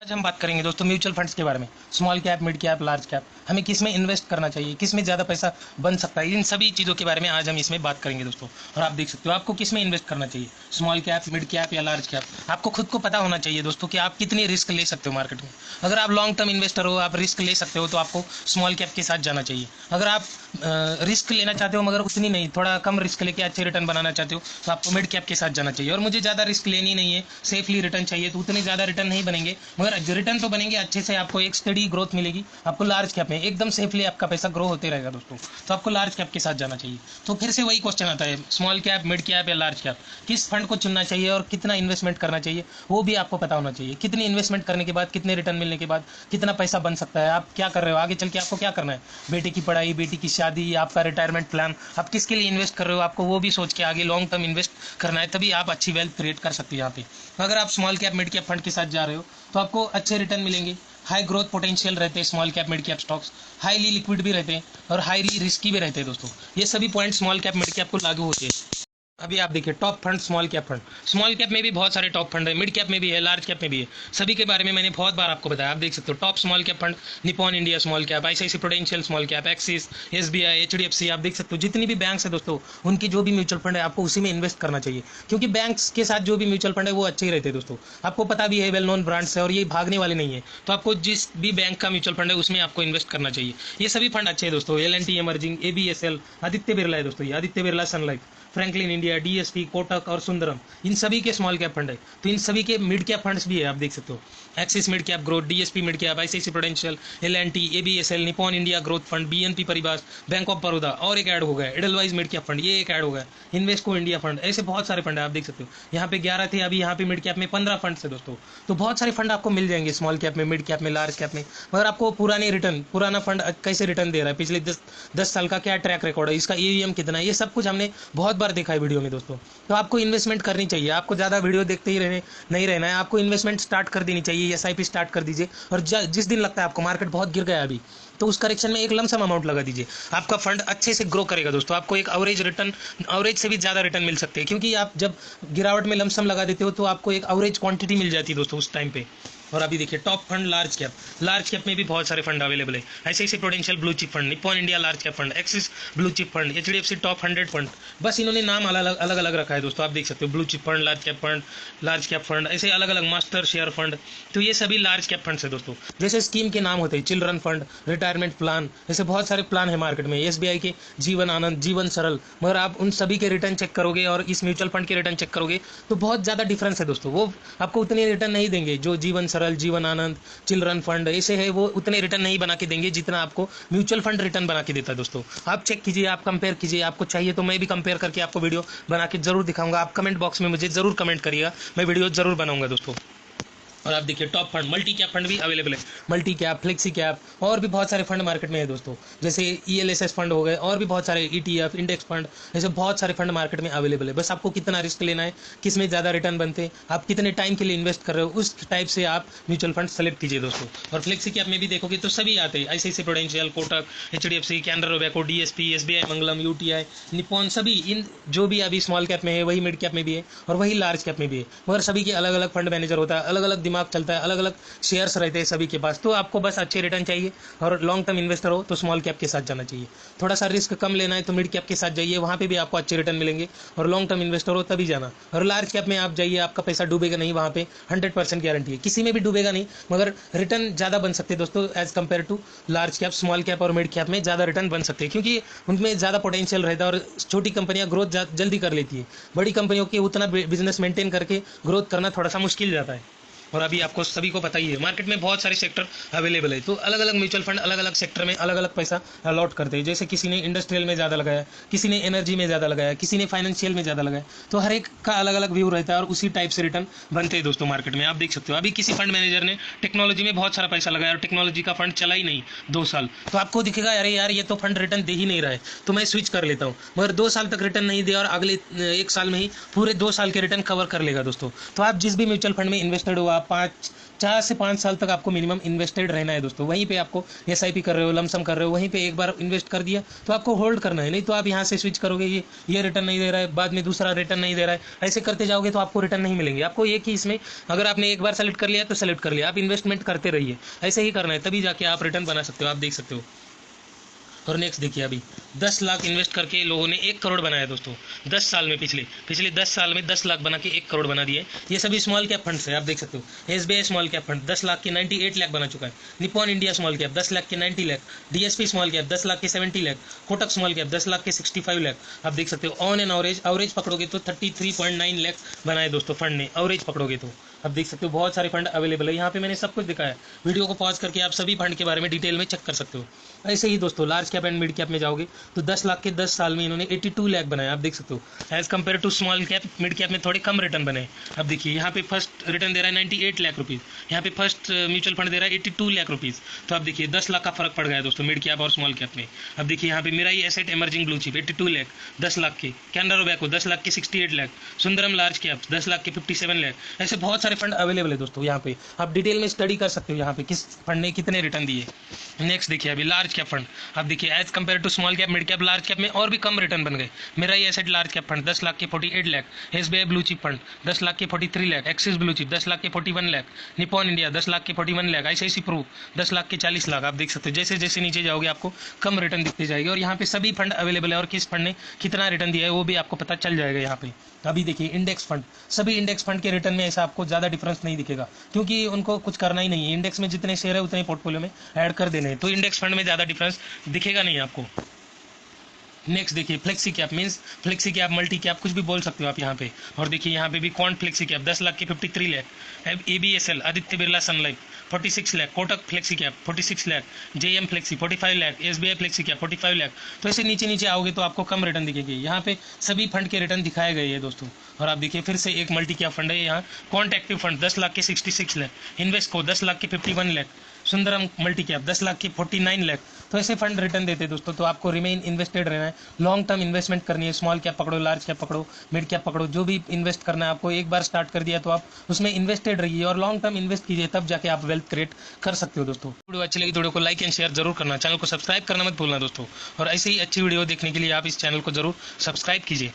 आज हम बात करेंगे दोस्तों म्यूचुअल फंड्स के बारे में। Small cap, mid cap, large cap, हमें किस में इन्वेस्ट करना चाहिए, किस में ज़्यादा पैसा बन सकता है, इन सभी चीज़ों के बारे में आज हम इसमें बात करेंगे दोस्तों। और आप देख सकते हो आपको किस में इन्वेस्ट करना चाहिए, स्मॉल कैप, मिड कैप या लार्ज कैप। आपको खुद को पता होना चाहिए दोस्तों कि आप कितनी रिस्क ले सकते हो मार्केट में। अगर आप लॉन्ग टर्म इन्वेस्टर हो, आप रिस्क ले सकते हो, तो आपको स्मॉल कैप के साथ जाना चाहिए। अगर आप रिस्क लेना चाहते हो मगर उतनी नहीं, थोड़ा कम रिस्क लेके अच्छे रिटर्न बनाना चाहते हो, तो आपको मिड कैप के साथ जाना चाहिए। और मुझे ज़्यादा रिस्क लेनी नहीं है, सेफली रिटर्न चाहिए, तो उतने ज़्यादा रिटर्न नहीं बनेंगे मगर रिटर्न तो बनेंगे अच्छे से, आपको एक स्टडी ग्रोथ मिलेगी। आपको लार्ज कैप में एकदम सेफली आपका पैसा ग्रो होते रहेगा दोस्तों, तो आपको लार्ज कैप के साथ जाना चाहिए। तो फिर से वही क्वेश्चन आता है, स्मॉल कैप, मिड कैप या लार्ज कैप, किस फंड को चुनना चाहिए और कितना इन्वेस्टमेंट करना चाहिए वो भी आपको पता होना चाहिए। कितनी इन्वेस्टमेंट करने के बाद, कितने रिटर्न मिलने के बाद कितना पैसा बन सकता है, आप क्या कर रहे हो, आगे चल के आपको क्या करना है, बेटे की पढ़ाई, बेटी की शादी, आपका रिटायरमेंट प्लान, आप किसके लिए इन्वेस्ट कर रहे हो, आपको वो भी सोच के आगे लॉन्ग टर्म इन्वेस्ट करना है, तभी आप अच्छी वेल्थ क्रिएट कर सकते हैं यहाँ पे। अगर आप small cap, mid cap fund के साथ जा रहे हो तो आपको अच्छे रिटर्न मिलेंगे, हाई ग्रोथ पोटेंशियल रहते हैं small cap, mid cap stocks, highly liquid भी रहते हैं और हाईली रिस्की भी रहते हैं दोस्तों। ये सभी point small cap, mid cap को लागू होते हैं। अभी आप देखिए top fund, small cap fund, small cap में भी बहुत सारे टॉप फंड है, मिड कैप में भी है, लार्ज कैप में भी है। सभी के बारे में मैंने बहुत बार आपको बताया। आप देख सकते हो top small cap fund, Nippon India small cap, ICICI prudential small cap, Axis, SBI, HDFC. आप देख सकते हो जितनी भी बैंक्स है दोस्तों, उनकी जो भी म्यूचुअल फंड है आपको उसी में इन्वेस्ट करना चाहिए, क्योंकि बैंक्स के साथ जो भी म्यूचुअल फंड है वो अच्छे ही रहते हैं दोस्तों। आपको पता भी है, वेल नोन ब्रांड्स है और ये भागने वाले नहीं है, तो आपको जिस भी बैंक का म्यूचुअल फंड है उसमें आपको इन्वेस्ट करना चाहिए। ये सभी फंड अच्छे हैं दोस्तों, L and T emerging, ABSL, Aditya Birla है दोस्तों, ये Aditya Birla Sun Life, Franklin India, DSP, Kotak और सुंदरम, इन सभी के स्मॉल कैप फंड है। तो इन सभी के मिड कैप फंड्स भी है, आप देख सकते हो, Axis mid cap growth, DSP mid cap, ICICI prudential, L&T, ABSL, Nippon India growth fund, BNP Paribas, bank of Baroda, और एक ऐड हो गया एडलवाइज मिड कैप फंड, ये एक ऐड हो गया, इन्वेस्को इंडिया फंड। ऐसे बहुत सारे फंड है, आप देख सकते हो। यहाँ पे 11 थे, अभी यहाँ पे मिड कैप में 15 फंड है दोस्तों। तो बहुत सारे फंड आपको मिल जाएंगे स्मॉल कैप में, मिड कैप में, लार्ज कैप में। मगर आपको पुराना फंड कैसे रिटर्न दे रहा है, पिछले 10 साल का क्या ट्रैक रिकॉर्ड है, इसका ईवीएम कितना है, ये सब कुछ हमने बहुत बार देखा है वीडियो में दोस्तों। तो आपको इन्वेस्टमेंट करनी चाहिए, आपको ज़्यादा वीडियो देखते ही नहीं रहना है, आपको इन्वेस्टमेंट स्टार्ट कर देनी चाहिए, एसआईपी स्टार्ट कर दीजिए। और जिस दिन लगता है आपको मार्केट बहुत गिर गया अभी, तो उस करेक्शन में एक लमसम अमाउंट लगा दीजिए, आपका फंड अच्छे से ग्रो करेगा दोस्तों। आपको एक एवरेज से भी ज़्यादा रिटर्न मिल सकते हैं, क्योंकि आप जब गिरावट में लमसम लगा देते हो तो आपको एक एवरेज क्वांटिटी मिल जाती है दोस्तों उस टाइम पे। और अभी देखिए टॉप फंड, लार्ज कैप में भी बहुत सारे फंड अवेलेबल है, ICICI prudential blue chip fund, Nippon India large cap fund, Axis blue chip fund, HDFC top 100 fund. बस इन्होंने नाम अलग अलग रखा है दोस्तों, आप देख सकते हो, blue chip fund, large cap fund, ऐसे अलग अलग, मास्टर शेयर फंड। तो ये सभी लार्ज कैप फंड्स है दोस्तों। जैसे स्कीम के नाम होते हैं, चिल्ड्रन फंड, रिटायरमेंट प्लान, ऐसे बहुत सारे प्लान है मार्केट में, एसबीआई के जीवन आनंद, जीवन सरल। मगर आप उन सभी के रिटर्न चेक करोगे और इस म्यूचुअल फंड के रिटर्न चेक करोगे तो बहुत ज़्यादा डिफरेंस है दोस्तों। वो आपको उतने रिटर्न नहीं देंगे जो जीवन सरल, जीवन आनंद, चिल्ड्रन फंड ऐसे है, वो उतने रिटर्न नहीं बना के देंगे जितना आपको म्यूचुअल फंड रिटर्न बना के देता है दोस्तों। आप चेक कीजिए, आप कंपेयर कीजिए, आपको चाहिए तो मैं भी कंपेयर करके आपको वीडियो बना के जरूर दिखाऊंगा। आप कमेंट बॉक्स में मुझे जरूर कमेंट करिएगा, मैं वीडियो जरूर बनाऊंगा दोस्तों। और आप देखिए top fund, multi cap fund भी अवेलेबल है, मल्टी कैप, फ्लेक्सी कैप, और भी बहुत सारे फंड मार्केट में है दोस्तों। जैसे ईएलएसएस फंड हो गए, और भी बहुत सारे ईटीएफ, इंडेक्स फंड, ऐसे बहुत सारे फंड मार्केट में अवेलेबल है। बस आपको कितना रिस्क लेना है, किस में ज़्यादा रिटर्न बनते हैं, आप कितने टाइम के लिए इन्वेस्ट कर रहे हो, उस टाइप से आप म्यूचुअल फंड सेलेक्ट कीजिए दोस्तों। और फ्लेक्सी कैप में भी देखोगे तो सभी आते हैं, ICICI Prudential, Kotak, HDFC, Canara Robeco, DSP, SBI, Mangalam, UTI, Nippon, सभी इन जो भी अभी स्मॉल कैप में है वही मिड कैप में भी है और वही लार्ज कैप में भी है। मगर सभी के अलग अलग फंड मैनेजर होता है, अलग अलग दिमाग चलता है, अलग अलग शेयर्स रहते हैं सभी के पास। तो आपको बस अच्छे रिटर्न चाहिए और लॉन्ग टर्म इन्वेस्टर हो तो स्मॉल कैप के साथ जाना चाहिए। थोड़ा सा रिस्क कम लेना है तो मिड कैप के साथ जाइए, वहाँ पे भी आपको अच्छे रिटर्न मिलेंगे। और लॉन्ग टर्म इन्वेस्टर हो तभी जाना। और लार्ज कैप में आप जाइए, आपका पैसा डूबेगा नहीं, वहाँ पे 100% गारंटी है, किसी में भी डूबेगा नहीं, मगर रिटर्न ज़्यादा बन सकते हैं दोस्तों as compared to large cap. Small cap और मिड कैप में ज़्यादा रिटर्न बन सकते हैं, क्योंकि उनमें ज़्यादा पोटेंशियल रहता है और छोटी कंपनियां ग्रोथ जल्दी कर लेती है। बड़ी कंपनियों की उतना बिजनेस मेंटेन करके ग्रोथ करना थोड़ा सा मुश्किल जाता है। और अभी आपको सभी को पता ही है, मार्केट में बहुत सारे सेक्टर अवेलेबल है, तो अलग अलग म्यूचुअल फंड अलग अलग सेक्टर में अलग अलग पैसा अलॉट करते हैं। जैसे किसी ने इंडस्ट्रियल में ज़्यादा लगाया, किसी ने एनर्जी में ज़्यादा लगाया, किसी ने फाइनेंशियल में ज़्यादा लगाया, तो हर एक का अलग अलग व्यू रहता है और उसी टाइप से रिटर्न बनते हैं दोस्तों मार्केट में। आप देख सकते हो अभी किसी फंड मैनेजर ने टेक्नोलॉजी में बहुत सारा पैसा लगाया और टेक्नोलॉजी का फंड चला ही नहीं 2 साल, तो आपको दिखेगा अरे यार ये तो फंड रिटर्न दे ही नहीं रहा है, तो मैं स्विच कर लेता हूँ। मगर 2 साल तक रिटर्न नहीं दिया और अगले 1 साल में ही पूरे 2 साल के रिटर्न कवर कर लेगा दोस्तों। तो आप जिस भी म्यूचुअल फंड में इन्वेस्टेड हो, आप आप 4 से 5 साल तक आपको मिनिमम इन्वेस्टेड रहना है दोस्तों। वहीं पे आपको SIP कर रहे हो, लमसम कर रहे हो, वहीं पे एक बार इन्वेस्ट कर दिया तो आपको होल्ड करना है, नहीं तो आप यहाँ से स्विच करोगे, ये रिटर्न नहीं दे रहा है, बाद में दूसरा रिटर्न नहीं दे रहा है, ऐसे करते जाओगे तो आपको रिटर्न नहीं मिलेंगे। आपको एक ही इसमें, अगर आपने एक बार सेलेक्ट कर लिया तो सेलेक्ट कर लिया, आप इन्वेस्टमेंट करते रहिए, ऐसे ही करना है, तभी जाके आप रिटर्न बना सकते हो। आप देख सकते हो। और नेक्स्ट देखिए, अभी 10 लाख इन्वेस्ट करके लोगों ने 1 करोड़ बनाया दोस्तों 10 साल में। पिछले 10 साल में 10 लाख बना के 1 करोड़ बना दिए। ये सभी स्मॉल कैप फंड्स है, आप देख सकते हो। SBI small cap fund 10 lakh के 98 लाख बना चुका है। Nippon India small cap 10 lakh के 90 lakh. DSP small cap 10 lakh के 70 लाख। कोटक स्मॉल कैप 10 लाख के 65 लाख। आप देख सकते हो। ऑन एंड एवरेज पकड़ोगे तो 33.9 लाख बनाए दोस्तों फंड ने, एवरेज पकड़ोगे तो। आप देख सकते हो बहुत सारे फंड अवेलेबल है, यहाँ पे मैंने सब कुछ दिखाया। वीडियो को पॉज करके आप सभी फंड के बारे में डिटेल में चेक कर सकते हो। ऐसे ही दोस्तों large cap and mid cap में जाओगे तो 10 लाख के 10 साल में इन्होंने 82 लाख बनाया। आप देख सकते हो। As compared to small cap, mid cap में थोड़े कम रिटर्न बने। अब देखिए यहाँ पे फर्स्ट रिटर्न दे रहा है 98 लाख रुपीज़, यहाँ पे फर्स्ट म्यूचुअल फंड दे रहा है 82 लाख रुपीज़। तो आप देखिए 10 लाख का फर्क पड़ गया दोस्तों मिड कैप और स्मॉल कैप में। अब देखिए यहाँ पे Mirae asset emerging blue chip 82 lakh 10 lakh के। कैनरा रोबैको 10 लाख के 68 लाख। सुंदरम लार्ज कैप 10 लाख के 57 लाख। ऐसे बहुत सारे फंड अवेलेबल है दोस्तों। यहाँ पे आप डिटेल में स्टडी कर सकते हो यहाँ पे किस फंड ने कितने रिटर्न दिए। नेक्स्ट देखिए अभी लार्ज कैप फंड। आप देखिए as compared to small cap, mid cap, large cap में और भी कम रिटर्न बन गए। Mirae asset large cap fund 10 lakh के 48 lakh. SBI blue chip fund 10 lakh के 43 lakh. Axis blue chip 10 lakh के 41 लाख। निपॉन इंडिया 10 लाख के 41 लाख। ICICI प्रू 10 लाख के 40 लाख। आप देख सकते हो जैसे जैसे नीचे जाओगे आपको कम रिटर्न दिखते जाएगी, और यहाँ पे सभी फंड अवेलेबल है और किस फंड ने कितना रिटर्न दिया है वो भी आपको पता चल जाएगा यहाँ पे। अभी देखिए इंडेक्स फंड, सभी इंडेक्स फंड के रिटर्न में ऐसा आपको ज़्यादा डिफरेंस नहीं दिखेगा, क्योंकि उनको कुछ करना ही नहीं है। इंडेक्स में जितने शेयर है उतने पोर्टफोलियो में ऐड कर देने हैं, तो इंडेक्स फंड में ज़्यादा डिफरेंस दिखेगा नहीं आपको। नेक्स्ट देखिए flexi cap, means flexi cap, multi cap, कुछ भी बोल सकते हो आप यहाँ पे। और देखिए यहाँ पे भी कौन फ्लेक्सी कैप 10 लाख के 53 lakh. ABSL Aditya Birla Sun Life 46 lakh. Kotak flexi cap 46 lakh. JM flexi 45 lakh. SBI flexi cap 45 lakh. तो ऐसे नीचे नीचे आओगे तो आपको कम रिटर्न दिखेंगे। यहाँ पे सभी फंड के रिटर्न दिखाए गए हैं दोस्तों। और आप देखिए फिर से एक मल्टी कैप फंड है यहाँ, कॉन्ट एक्टिव फंड 10 लाख के 66 लाख। इन्वेस्टको 10 लाख के 51 लाख। सुंदरम मल्टी कैप 10 लाख के 49 लाख। तो ऐसे फंड रिटर्न देते हैं दोस्तों। तो आपको रिमेन इन्वेस्टेड रहना है, लॉन्ग टर्म इन्वेस्टमेंट करनी है। स्मॉल कैप पकड़ो, लार्ज कैप पकड़ो, मिड कैप पकड़ो, जो भी इन्वेस्ट करना है आपको, एक बार स्टार्ट कर दिया तो आप उसमें इन्वेस्टेड रहिए और लॉन्ग टर्म इन्वेस्ट कीजिए, तब जाके आप वेल्थ क्रिएट कर सकते हो दोस्तों। वीडियो अच्छी लगी तो वीडियो को लाइक एंड शेयर जरूर करना, चैनल को सब्सक्राइब करना मत भूलना दोस्तों। और ऐसे ही अच्छी वीडियो देखने के लिए आप इस चैनल को जरूर सब्सक्राइब कीजिए।